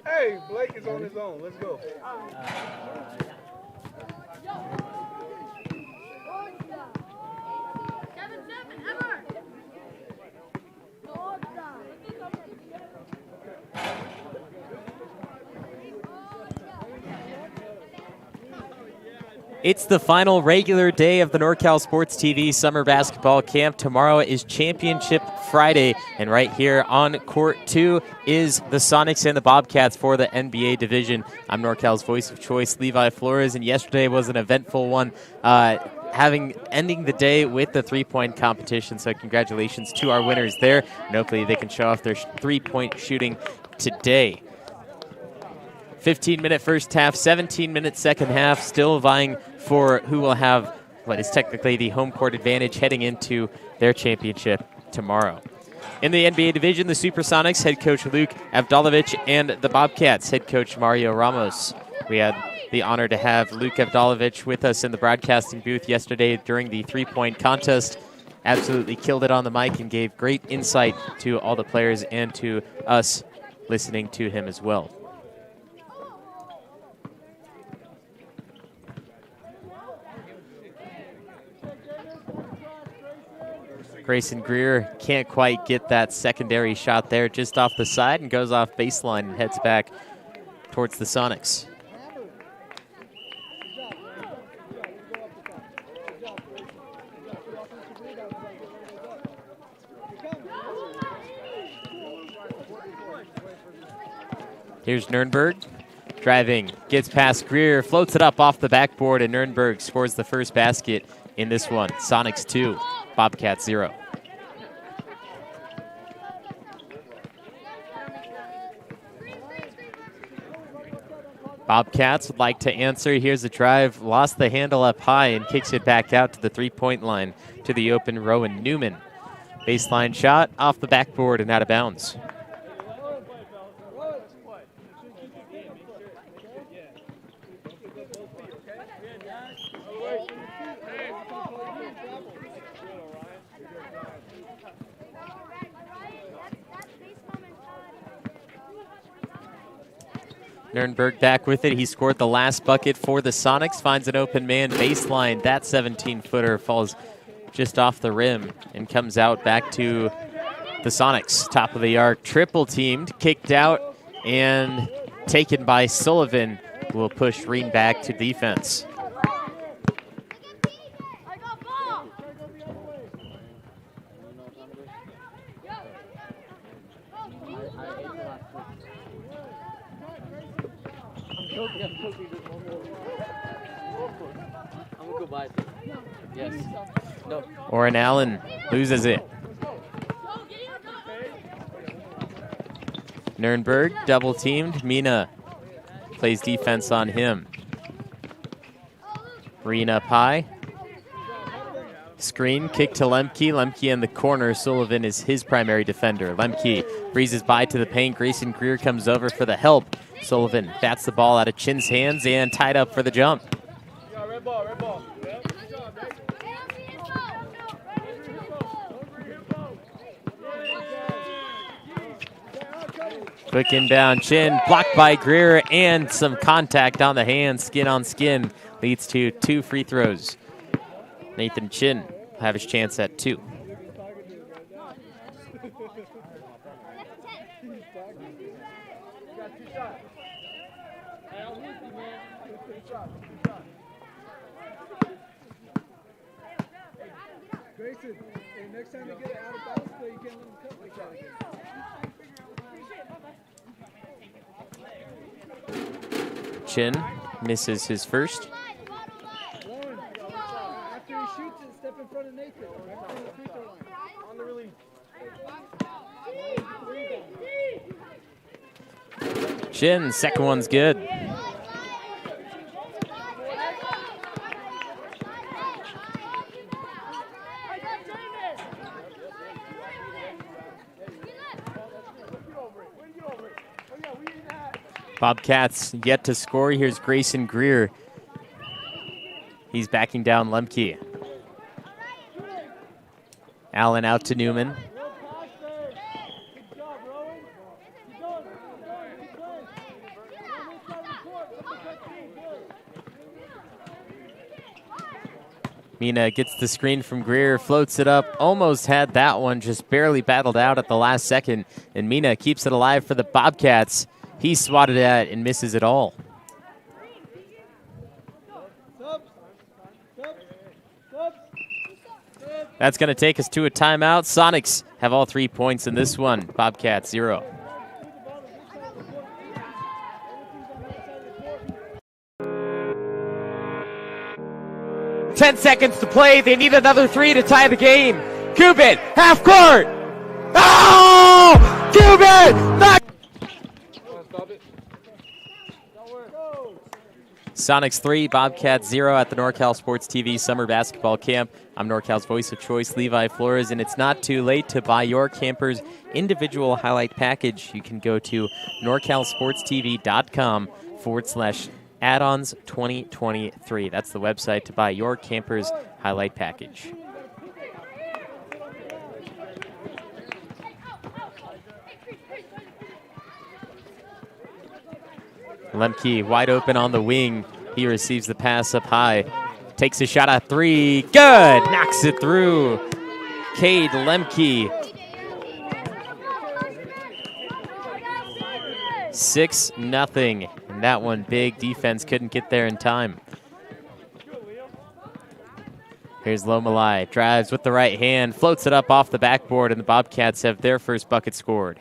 Hey, Blake is on his own. Let's go. It's the final regular day of the NorCal Sports TV Summer Basketball Camp. Tomorrow is Championship Friday, and right here on Court 2 is the Sonics and the Bobcats for the NBA division. I'm NorCal's voice of choice, Levi Flores, and yesterday was an eventful one, ending the day with the three-point competition, so congratulations to our winners there, and hopefully they can show off their three-point shooting today. 15-minute first half, 17-minute second half, still vying for who will have what is technically the home court advantage heading into their championship tomorrow. In the NBA division, the Supersonics head coach Luke Avdalovic and the Bobcats head coach Mario Ramos. We had the honor to have Luke Avdalovic with us in the broadcasting booth yesterday during the three-point contest. Absolutely killed it on the mic and gave great insight to all the players and to us listening to him as well. Grayson Greer can't quite get that secondary shot there, just off the side, and goes off baseline and heads back towards the Sonics. Here's Nurnberg, driving, gets past Greer, floats it up off the backboard, and Nurnberg scores the first basket in this one. Sonics 2, Bobcats 0. Bobcats would like to answer. Here's the drive, lost the handle up high and kicks it back out to the three-point line to the open Rowan Newman. Baseline shot off the backboard and out of bounds. Nurnberg back with it. He scored the last bucket for the Sonics, finds an open man baseline. That 17-footer falls just off the rim and comes out back to the Sonics. Top of the arc, triple teamed, kicked out, and taken by Sullivan, who will push Reen back to defense. Oren Allen loses it. Nurnberg double teamed. Mina plays defense on him. Reen up high. Screen, kick to Lemke. Lemke in the corner. Sullivan is his primary defender. Lemke breezes by to the paint. Grayson Greer comes over for the help. Sullivan bats the ball out of Chin's hands and tied up for the jump. Red ball, red ball. Quick inbound, Chin blocked by Greer, and some contact on the hand, skin on skin, leads to 2 free throws. Nathan Chin will have his chance at 2. Grayson, next time you get it out of bounds play, you can't let him cut like that again. Chin misses his first. Lauren, after he shoots it, step in front of Nathan. Right on the free throw line. On the release. Chin, second one's good. Bobcats yet to score. Here's Grayson Greer. He's backing down Lemke. Allen out to Newman. Mina gets the screen from Greer, floats it up, almost had that one, just barely battled out at the last second. And Mina keeps it alive for the Bobcats. He swatted at it and misses it all. That's going to take us to a timeout. Sonics have all 3 points in this one. Bobcats 0. "10 seconds to play. They need another 3 to tie the game. Cuban, half court. Oh! Cuban! Not Sonics 3, Bobcats 0 at the NorCal Sports TV Summer Basketball Camp. I'm NorCal's voice of choice, Levi Flores, and it's not too late to buy your camper's individual highlight package. You can go to norcalsportstv.com/add-ons 2023. That's the website to buy your camper's highlight package. Lemke wide open on the wing. He receives the pass up high. Takes a shot at 3. Good! Knocks it through. Cade Lemke. 6-0. And that one big. Defense couldn't get there in time. Here's Lomalai. Drives with the right hand. Floats it up off the backboard, and the Bobcats have their first bucket scored.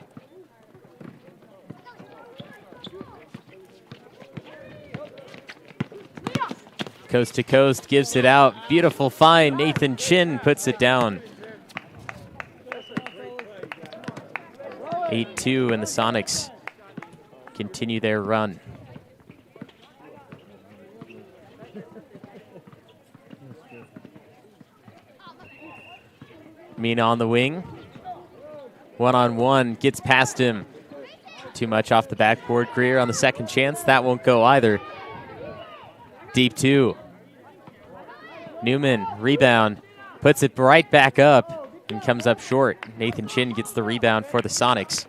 Coast to coast, gives it out. Beautiful find. Nathan Chin puts it down. 8-2, and the Sonics continue their run. Mina on the wing. One-on-one, gets past him. Too much off the backboard. Greer on the second chance. That won't go either. Deep 2. Newman, rebound, puts it right back up and comes up short. Nathan Chin gets the rebound for the Sonics.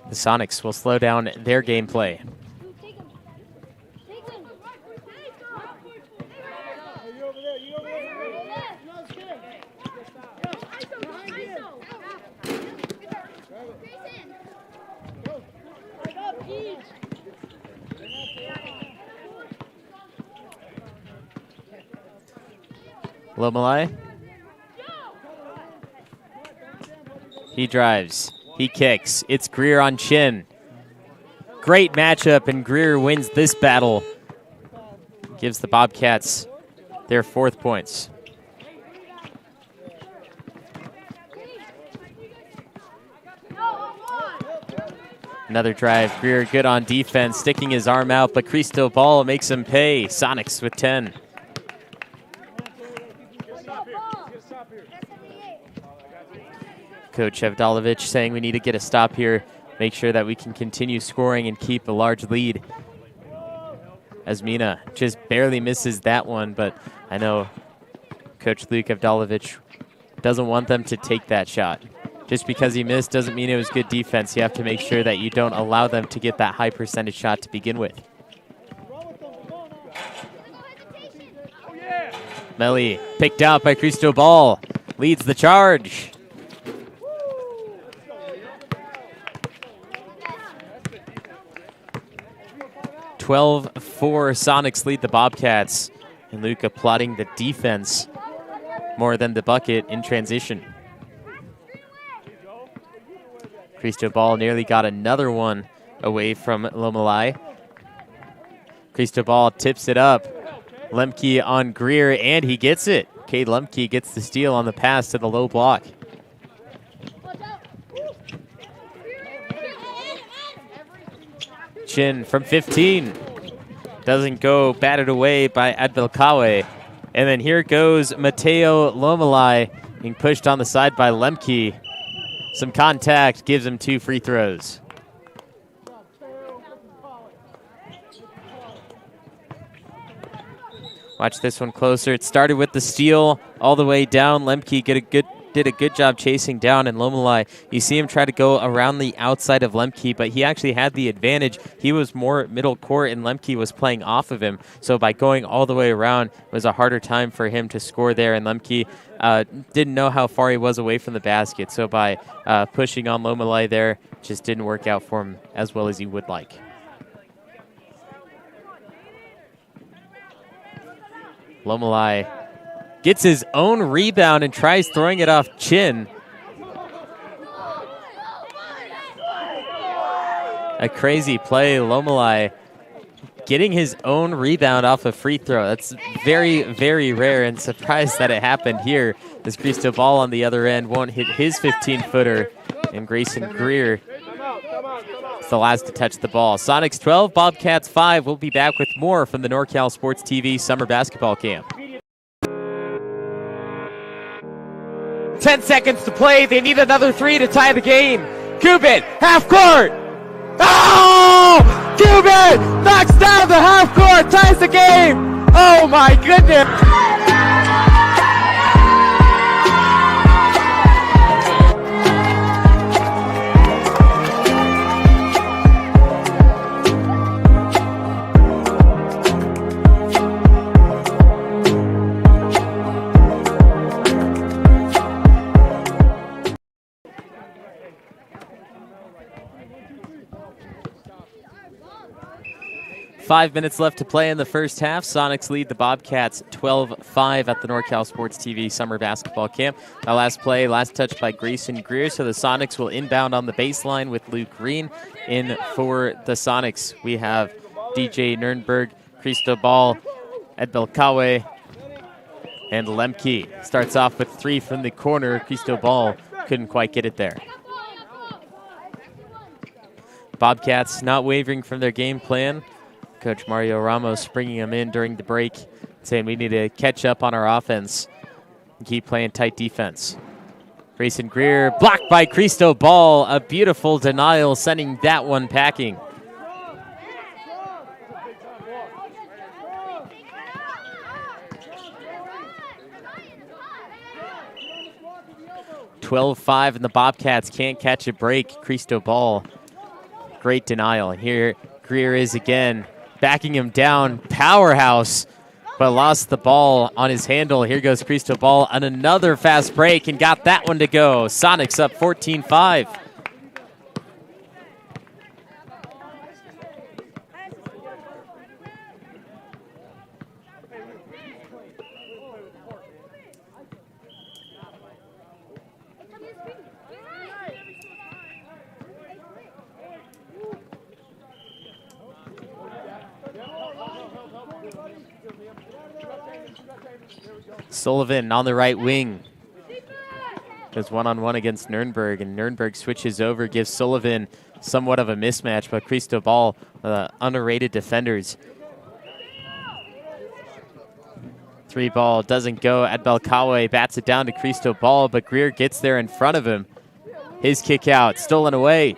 The Sonics will slow down their gameplay. Lomalai. He drives. He kicks. It's Greer on Chin. Great matchup, and Greer wins this battle. Gives the Bobcats their 4th points. Another drive. Greer good on defense, sticking his arm out, but Cristobal makes him pay. Sonics with 10. Coach Evdalovich saying we need to get a stop here, make sure that we can continue scoring and keep a large lead. As Mina just barely misses that one, but I know Coach Luke Evdalovich doesn't want them to take that shot. Just because he missed doesn't mean it was good defense. You have to make sure that you don't allow them to get that high percentage shot to begin with. Melly picked out by Cristobal, leads the charge. 12-4, Sonics lead the Bobcats. And Luca plotting the defense more than the bucket in transition. Cristobal nearly got another one away from Lomalai. Cristobal tips it up. Lemke on Greer, and he gets it. Cade Lemke gets the steal on the pass to the low block. Chin from 15. Doesn't go, batted away by Advilkawe. And then here goes Mateo Lomalai being pushed on the side by Lemke. Some contact gives him 2 free throws. Watch this one closer. It started with the steal all the way down. Lemke get a good did a good job chasing down, and Lomelai, you see him try to go around the outside of Lemke, but he actually had the advantage. He was more middle court, and Lemke was playing off of him. So by going all the way around, it was a harder time for him to score there, and Lemke didn't know how far he was away from the basket. So by pushing on Lomelai there, just didn't work out for him as well as he would like. Lomelai gets his own rebound and tries throwing it off Chin. A crazy play. Lomelai getting his own rebound off a free throw. That's very, very rare, and surprised that it happened here. As Cristobal on the other end won't hit his 15-footer, and Grayson Greer is the last to touch the ball. Sonics 12, Bobcats 5. We'll be back with more from the NorCal Sports TV Summer Basketball Camp. 10 seconds to play. They need another three to tie the game. Cuban, half court. Oh! Cuban knocks down the half court, ties the game. Oh my goodness. Five minutes left to play in the first half. Sonics lead the Bobcats 12-5 at the NorCal Sports TV Summer Basketball Camp. That last play, last touch by Grayson Greer, so the Sonics will inbound on the baseline with Luke Green. In for the Sonics, we have DJ Nurnberg, Cristobal, Edbelkawe, and Lemke. Starts off with three from the corner. Cristobal couldn't quite get it there. Bobcats not wavering from their game plan. Coach Mario Ramos bringing him in during the break, saying we need to catch up on our offense and keep playing tight defense. Grayson Greer blocked by Cristobal. A beautiful denial, sending that one packing. (12-5) and the Bobcats can't catch a break. Cristobal, great denial. And here Greer is again, backing him down, powerhouse, but lost the ball on his handle. Here goes Cristobal on another fast break and got that one to go. Sonics up 14-5. Sullivan on the right wing. Goes one-on-one against Nurnberg, and Nurnberg switches over, gives Sullivan somewhat of a mismatch, but Cristobal, underrated defenders. Three ball doesn't go. Edbelkawe bats it down to Cristobal, but Greer gets there in front of him. His kick out, stolen away.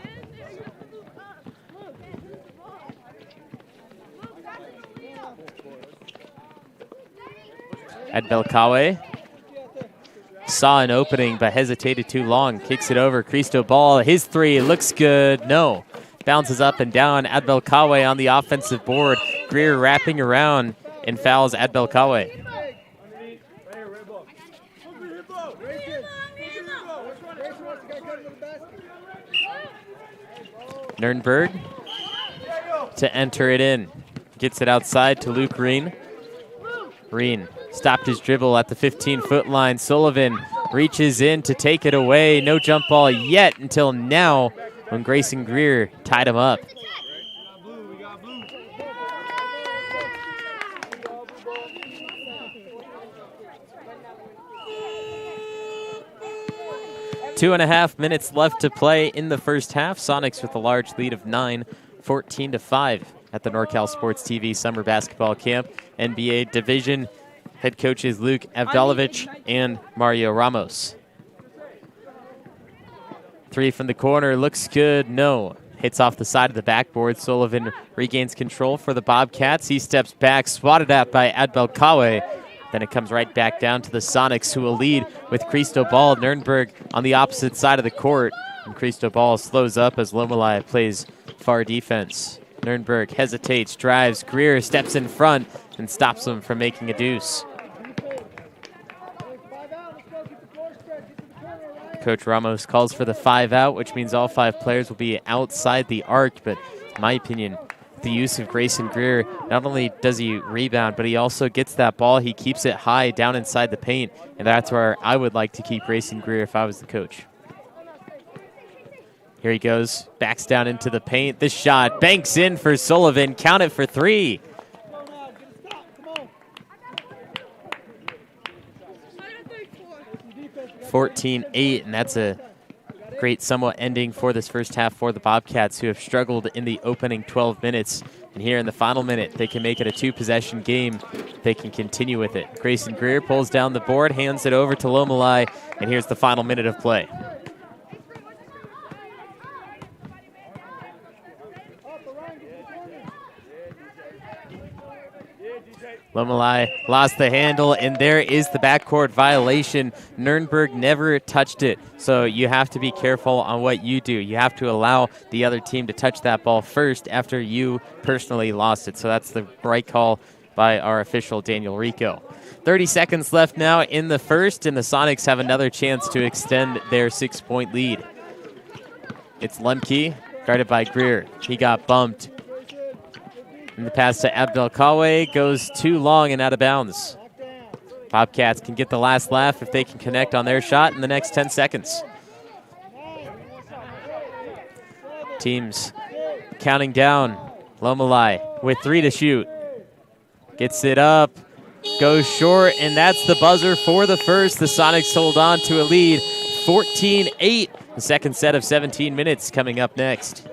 Edbelkawe saw an opening but hesitated too long. Kicks it over. Cristobal, his three looks good. No. Bounces up and down. Edbelkawe on the offensive board. Greer wrapping around and fouls Edbelkawe. Nurnberg to enter it in. Gets it outside to Luke Reen. Reen stopped his dribble at the 15-foot line. Sullivan reaches in to take it away. No jump ball yet until now when Grayson Greer tied him up. Two and a half minutes left to play in the first half. Sonics with a large lead of 9, 14-5 at the NorCal Sports TV Summer Basketball Camp. NBA Division head coaches Luke Avdalovich and Mario Ramos. Three from the corner, looks good, no. Hits off the side of the backboard. Sullivan regains control for the Bobcats. He steps back, swatted at by Edbelkawe. Then it comes right back down to the Sonics, who will lead with Cristobal. Nurnberg on the opposite side of the court. And Cristobal slows up as Lomelai plays far defense. Nurnberg hesitates, drives. Greer steps in front and stops him from making a deuce. Coach Ramos calls for the 5 out, which means all 5 players will be outside the arc. But in my opinion, the use of Grayson Greer, not only does he rebound, but he also gets that ball. He keeps it high down inside the paint, and that's where I would like to keep Grayson Greer if I was the coach. Here he goes, backs down into the paint. This shot banks in for Sullivan. Count it for 3. (14-8), and that's a great somewhat ending for this first half for the Bobcats, who have struggled in the opening 12 minutes. And here in the final minute, they can make it a 2-possession game. They can continue with it. Grayson Greer pulls down the board, hands it over to Lomelai, and here's the final minute of play. Lomelai lost the handle, and there is the backcourt violation. Nurnberg never touched it, so you have to be careful on what you do. You have to allow the other team to touch that ball first after you personally lost it. So that's the right call by our official, Daniel Rico. 30 seconds left now in the first, and the Sonics have another chance to extend their 6-point lead. It's Lemke, guarded by Greer. He got bumped. And the pass to Abdelkawe goes too long and out of bounds. Bobcats can get the last laugh if they can connect on their shot in the next 10 seconds. Teams counting down. Lomelai with 3 to shoot. Gets it up, goes short, and that's the buzzer for the first. The Sonics hold on to a lead, 14-8. The second set of 17 minutes coming up next.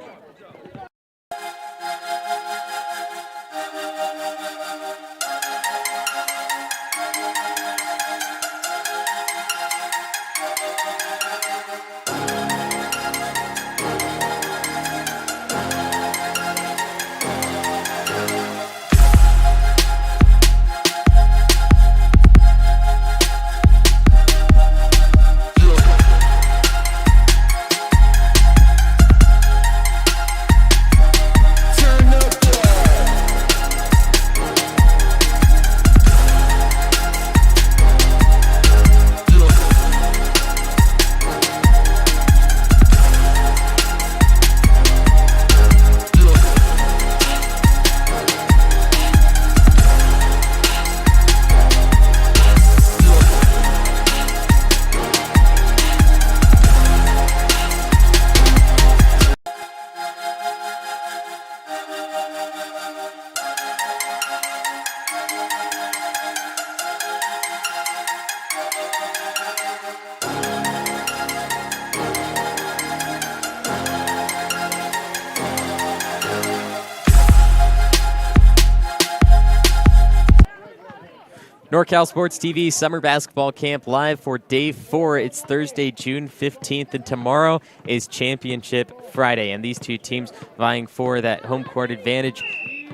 NorCal Sports TV Summer Basketball Camp live for Day 4. It's Thursday, June 15th, and tomorrow is Championship Friday. And these two teams vying for that home court advantage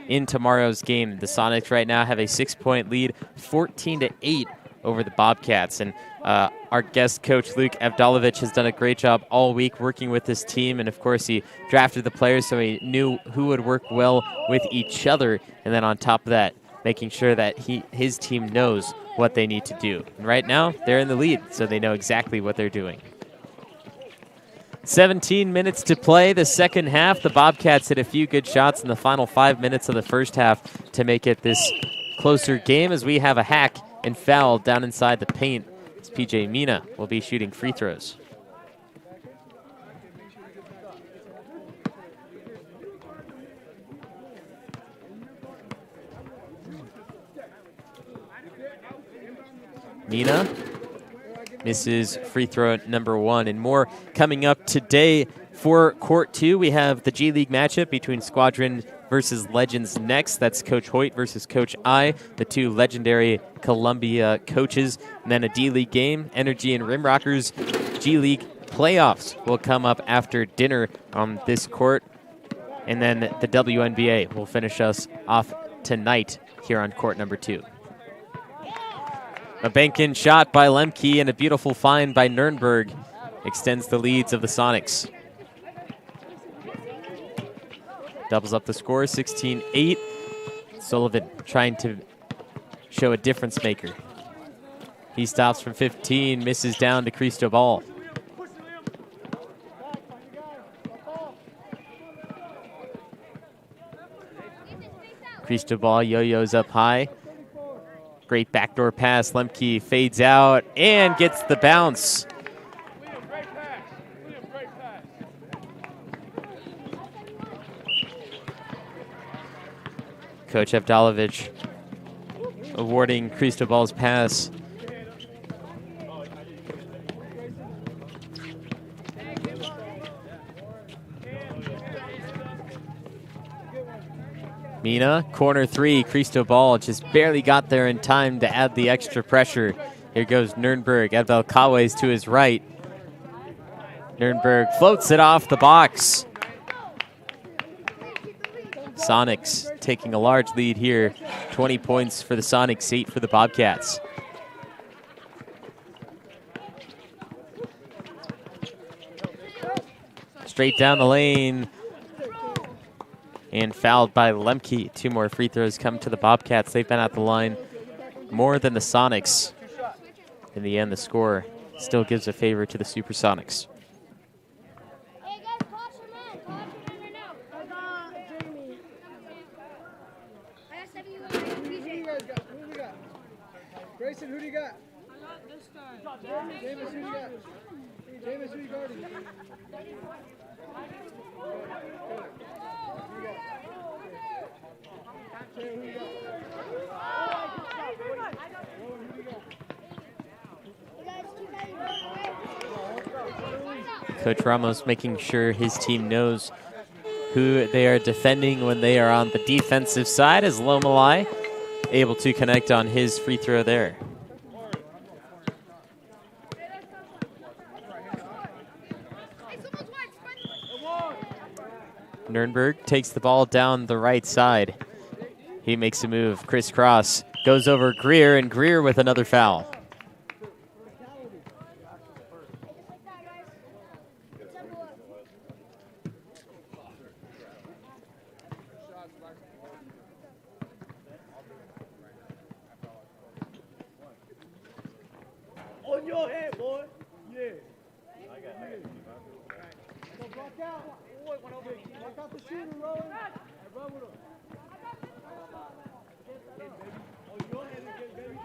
in tomorrow's game. The Sonics right now have a 6-point lead, 14-8 over the Bobcats. And our guest coach, Luke Avdalovich, has done a great job all week working with this team. And, of course, he drafted the players so he knew who would work well with each other. And then on top of that, making sure that his team knows what they need to do. And right now, they're in the lead, so they know exactly what they're doing. 17 minutes to play the second half. The Bobcats hit a few good shots in the final 5 minutes of the first half to make it this closer game, as we have a hack and foul down inside the paint. As PJ Mina will be shooting free throws. Mina misses free throw number 1, and more coming up today. For Court 2, we have the G League matchup between Squadron versus Legends next. That's Coach Hoyt versus Coach I, the two legendary Columbia coaches. And then a D League game, Energy and Rimrockers. G League playoffs will come up after dinner on this court. And then the WNBA will finish us off tonight here on court number 2. A bank-in shot by Lemke and a beautiful find by Nurnberg extends the leads of the Sonics. Doubles up the score, 16-8. Sullivan trying to show a difference maker. He stops from 15, misses down to Cristobal. Cristobal yo-yos up high. Great backdoor pass. Lemke fades out and gets the bounce. Coach Evdalovich awarding Cristobal's pass. Mina, corner three. Cristobal just barely got there in time to add the extra pressure. Here goes Nurnberg. Abdelkawe is to his right. Nurnberg floats it off the box. Sonics taking a large lead here. 20 points for the Sonics, 8 for the Bobcats. Straight down the lane. And fouled by Lemke. 2 more free throws come to the Bobcats. They've been at the line more than the Sonics. In the end, the score still gives a favor to the Supersonics. Grayson, who do you got? I got this guy. James, who do you got? James, who you guarding? Coach Ramos making sure his team knows who they are defending when they are on the defensive side, as Lomalai able to connect on his free throw there. Nurnberg takes the ball down the right side. He makes a move, crisscross, goes over Greer, and Greer with another foul. On your head, boy. Yeah. I got it. So block out. Block out the shooter, Rowan. Run with him. On your head again, baby.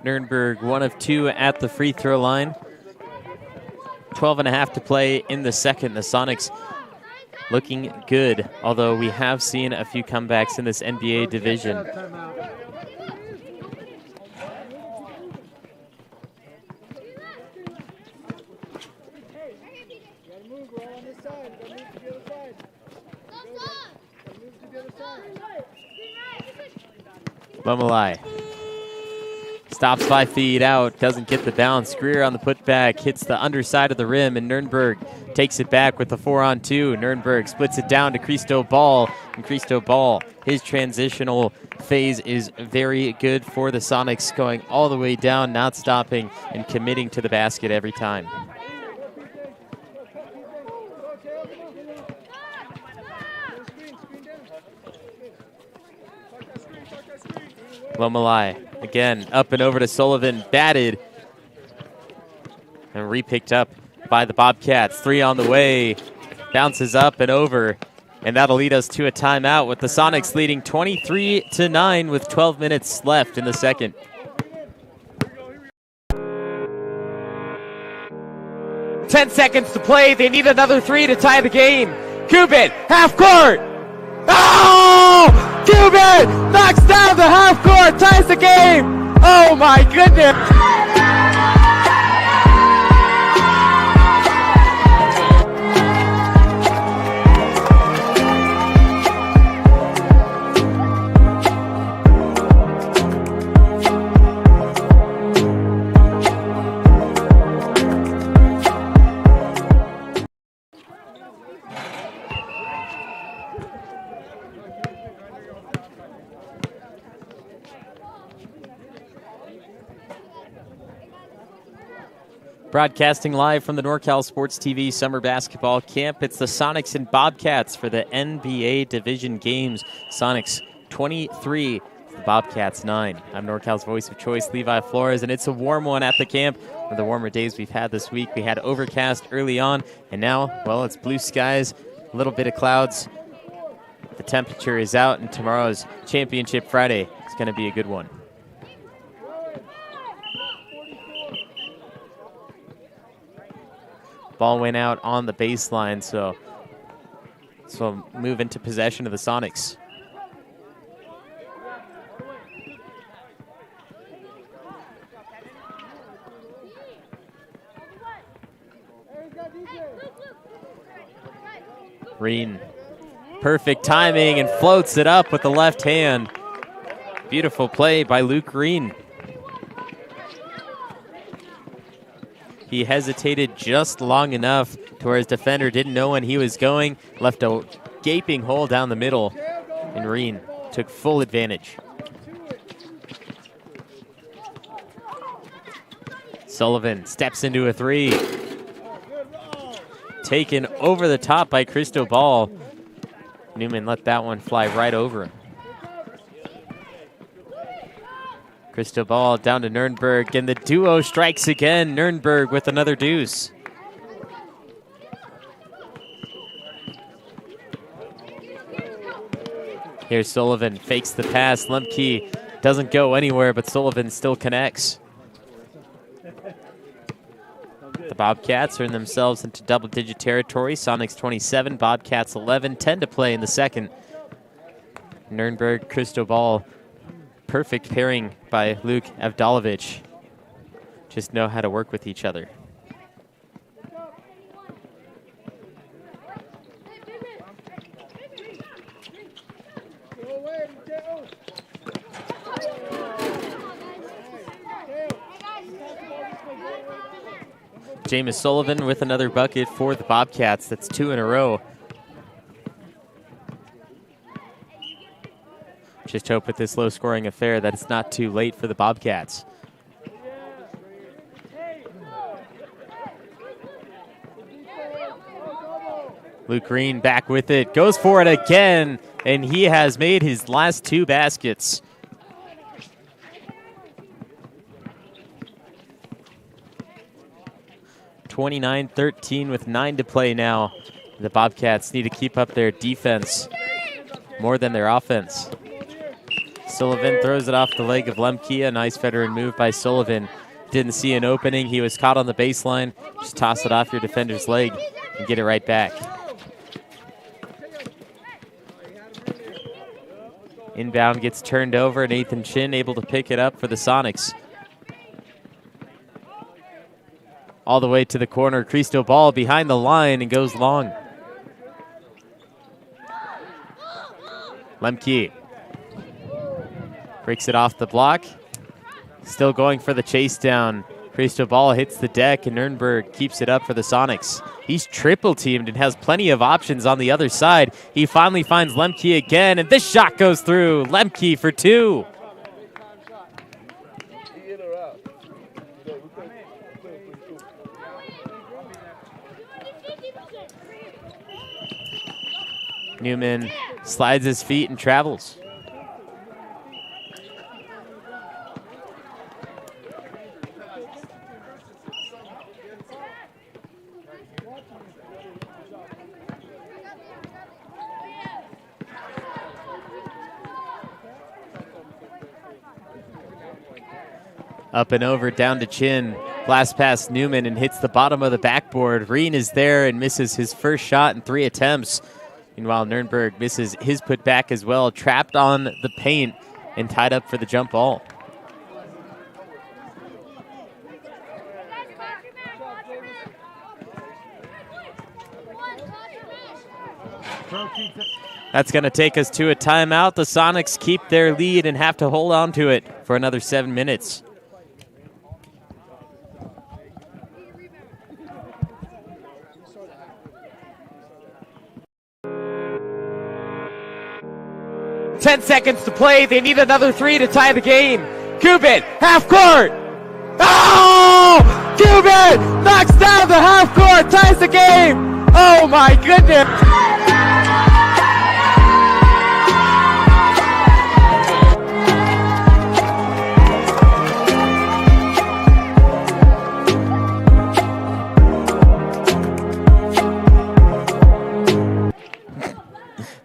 Nurnberg 1 of 2 at the free throw line. 12.5 to play in the second. The Sonics looking good, although we have seen a few comebacks in this NBA division. Lomalai stops 5 feet out, doesn't get the bounce. Greer on the putback, hits the underside of the rim, and Nurnberg takes it back with the 4-on-2. Nurnberg splits it down to Cristobal, and Cristobal, his transitional phase is very good for the Sonics, going all the way down, not stopping, and committing to the basket every time. Lomalai again up and over to Sullivan, batted and re-picked up by the Bobcats. 3 on the way, bounces up and over, and that'll lead us to a timeout with the Sonics leading 23-9 with 12 minutes left in the second. Ten seconds to play. They need another 3 to tie the game. Cuban, half court. Oh! Cuban knocks down the half court, ties the game. Oh my goodness. Broadcasting live from the NorCal Sports TV Summer Basketball Camp, it's the Sonics and Bobcats for the NBA Division games. Sonics 23, the Bobcats 9. I'm NorCal's voice of choice, Levi Flores, and it's a warm one at the camp. One of the warmer days we've had this week. We had overcast early on, and now, well, it's blue skies, a little bit of clouds. The temperature is out, and tomorrow's Championship Friday is going to be a good one. Ball went out on the baseline, so move into possession of the Sonics. Reen, perfect timing and floats it up with the left hand. Beautiful play by Luke Reen. He hesitated just long enough to where his defender didn't know when he was going, left a gaping hole down the middle, and Reen took full advantage. Sullivan steps into a three. Taken over the top by Cristobal. Newman let that one fly right over him. Cristobal down to Nurnberg, and the duo strikes again. Nurnberg with another deuce. Here's Sullivan, fakes the pass. Lemke doesn't go anywhere, but Sullivan still connects. The Bobcats earn themselves into double-digit territory. Sonics 27, Bobcats 11, 10 to play in the second. Nurnberg, Cristobal. Perfect pairing by Luke Avdalovic. Just know how to work with each other. Jameis Sullivan with another bucket for the Bobcats. That's 2 in a row. Just hope with this low-scoring affair that it's not too late for the Bobcats. Luke Green back with it, goes for it again, and he has made his last 2 baskets. (29-13) with 9 to play now. The Bobcats need to keep up their defense more than their offense. Sullivan throws it off the leg of Lemke. A nice veteran move by Sullivan. Didn't see an opening. He was caught on the baseline. Just toss it off your defender's leg and get it right back. Inbound gets turned over. Nathan Chin able to pick it up for the Sonics. All the way to the corner. Cristobal behind the line and goes long. Lemke breaks it off the block. Still going for the chase down. Cristobal hits the deck, and Nurnberg keeps it up for the Sonics. He's triple teamed and has plenty of options on the other side. He finally finds Lemke again, and this shot goes through. Lemke for 2. Newman slides his feet and travels. Up and over, down to Chin. Blast past Newman and hits the bottom of the backboard. Reen is there and misses his first shot in 3 attempts. Meanwhile, Nurnberg misses his putback as well, trapped on the paint and tied up for the jump ball. That's going to take us to a timeout. The Sonics keep their lead and have to hold on to it for another 7 minutes. Ten seconds to play. They need another 3 to tie the game. Cuban, half court. Oh! Cuban knocks down the half court, ties the game. Oh my goodness.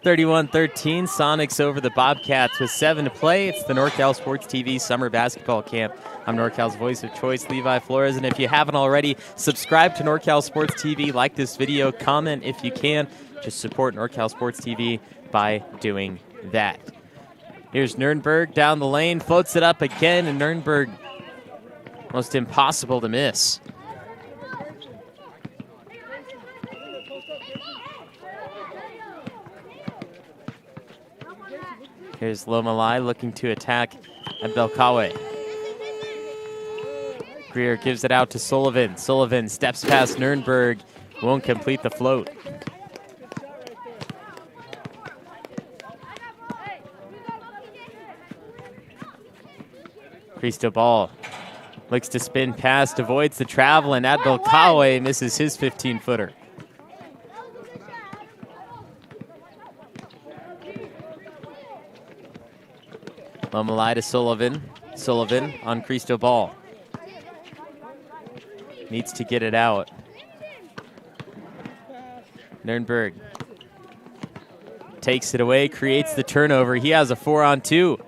(31-13), Sonics over the Bobcats with 7 to play. It's the NorCal Sports TV Summer Basketball Camp. I'm NorCal's voice of choice, Levi Flores, and if you haven't already, subscribe to NorCal Sports TV, like this video, comment if you can. Just support NorCal Sports TV by doing that. Here's Nurnberg down the lane, floats it up again, and Nurnberg, almost impossible to miss. Here's Lomalai looking to attack at Belkawe. Greer gives it out to Sullivan. Sullivan steps past Nurnberg, won't complete the float. Cristobal looks to spin past, avoids the travel, and Belkawe misses his 15-footer. Lomalai to Sullivan. Sullivan on Cristobal. Needs to get it out. Nurnberg takes it away, creates the turnover. He has a 4-on-2.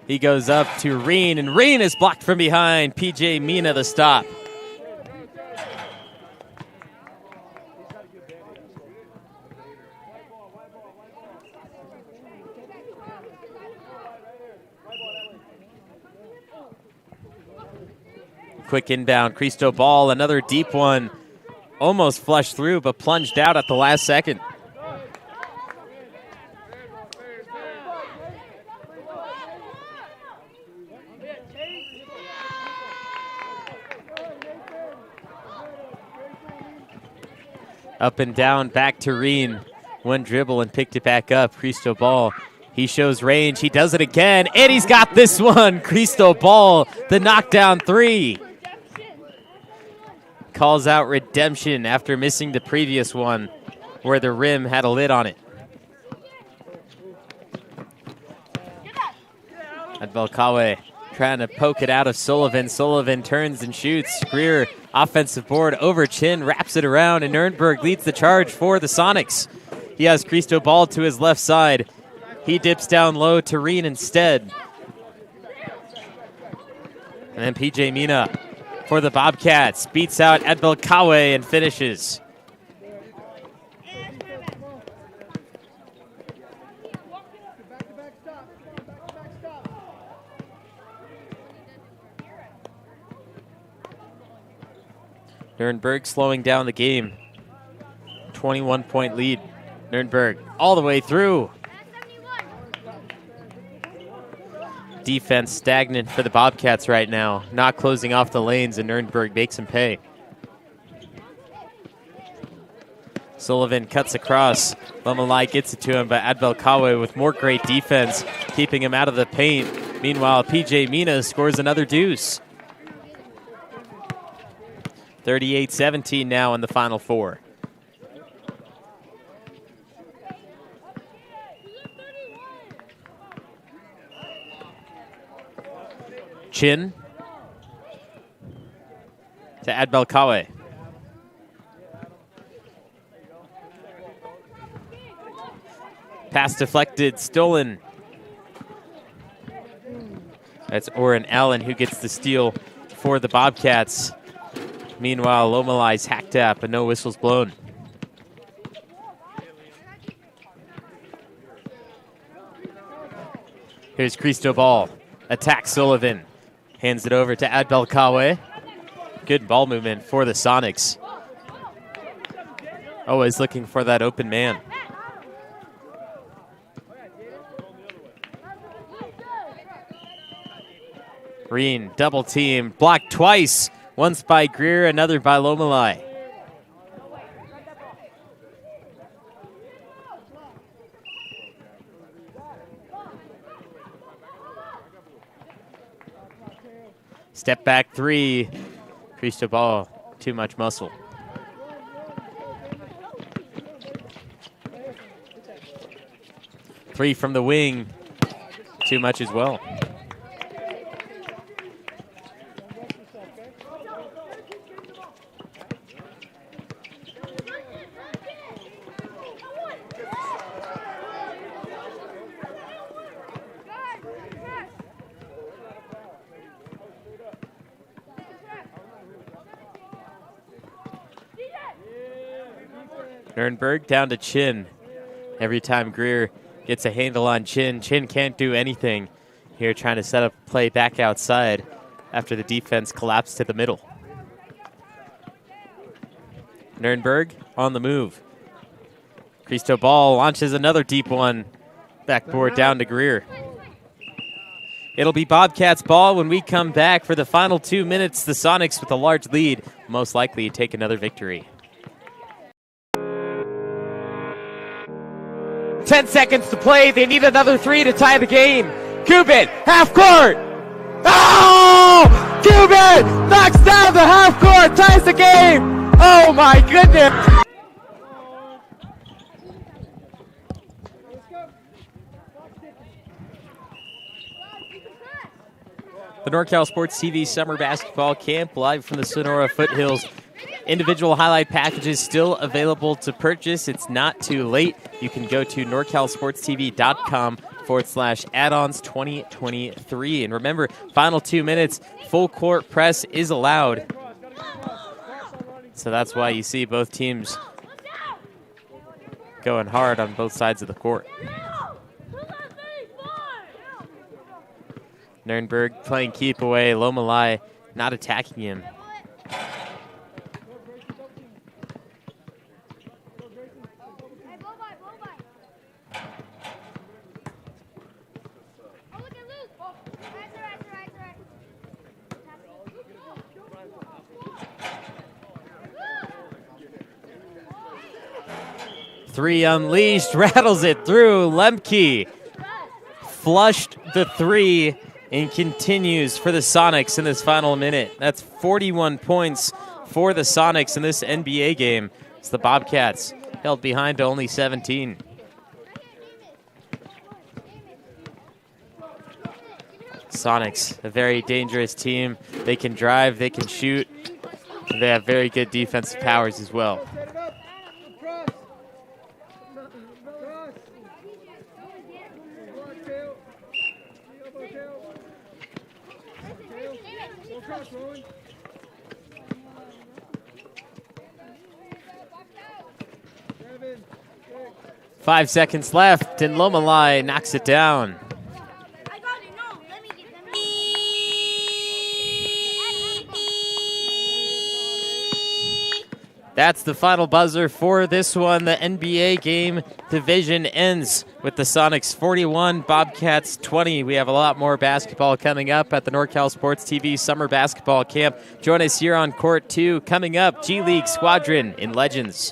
He goes up to Reen, and Reen is blocked from behind. PJ Mina the stop. Quick inbound, Cristobal, another deep one. Almost flushed through, but plunged out at the last second. Up and down, back to Reen. One dribble and picked it back up. Cristobal, he shows range. He does it again, and he's got this one. Cristobal, the knockdown 3. Calls out redemption after missing the previous one where the rim had a lid on it. At Belkawe trying to poke it out of Sullivan. Sullivan turns and shoots. Greer, offensive board over chin, wraps it around, and Nurnberg leads the charge for the Sonics. He has Cristobal to his left side. He dips down low to Reen instead. And then PJ Mina for the Bobcats beats out at Belkawe and finishes. Nurnberg slowing down the game. 21-point lead. Nurnberg all the way through. Defense stagnant for the Bobcats right now. Not closing off the lanes, and Nurnberg makes him pay. Sullivan cuts across. Lomalai gets it to him, but Belkawe with more great defense, keeping him out of the paint. Meanwhile, PJ Mina scores another deuce. 38-17 now in the final 4. Chin to Belkawe. Pass deflected, stolen. That's Oren Allen who gets the steal for the Bobcats. Meanwhile, Lomalai's hacked at, but no whistles blown. Here's Cristobal. Attacks Sullivan. Hands it over to Belkawe. Good ball movement for the Sonics. Always looking for that open man. Reen, double team, blocked twice. Once by Greer, another by Lomalai. Step back 3. Cristo Ball, too much muscle. Three from the wing, too much as well. Nurnberg down to Chin. Every time Greer gets a handle on Chin, Chin can't do anything here, trying to set up play back outside after the defense collapsed to the middle. Nurnberg on the move. Cristo Ball launches another deep one. Backboard down to Greer. It'll be Bobcats ball when we come back for the final 2 minutes. The Sonics with a large lead, most likely take another victory. 10 seconds to play. They need another three to tie the game. Cuban, half court. Oh! Cuban knocks down the half court, ties the game. Oh my goodness. The NorCal Sports TV Summer Basketball Camp live from the Sonora foothills. Individual highlight packages still available to purchase. It's not too late. You can go to norcalsportstv.com/add-ons 2023. And remember, final 2 minutes, full court press is allowed. So that's why you see both teams going hard on both sides of the court. Nurnberg playing keep away. Lomalai not attacking him. Three unleashed, rattles it through. Lemke flushed the three and continues for the Sonics in this final minute. That's 41 points for the Sonics in this NBA game. It's the Bobcats held behind to only 17. Sonics, a very dangerous team. They can drive, they can shoot. They have very good defensive powers as well. Five seconds left, and Lomalai knocks it down. That's the final buzzer for this one. The NBA game division ends with the Sonics 41, Bobcats 20. We have a lot more basketball coming up at the NorCal Sports TV Summer Basketball Camp. Join us here on Court 2. Coming up, G League Squadron in Legends.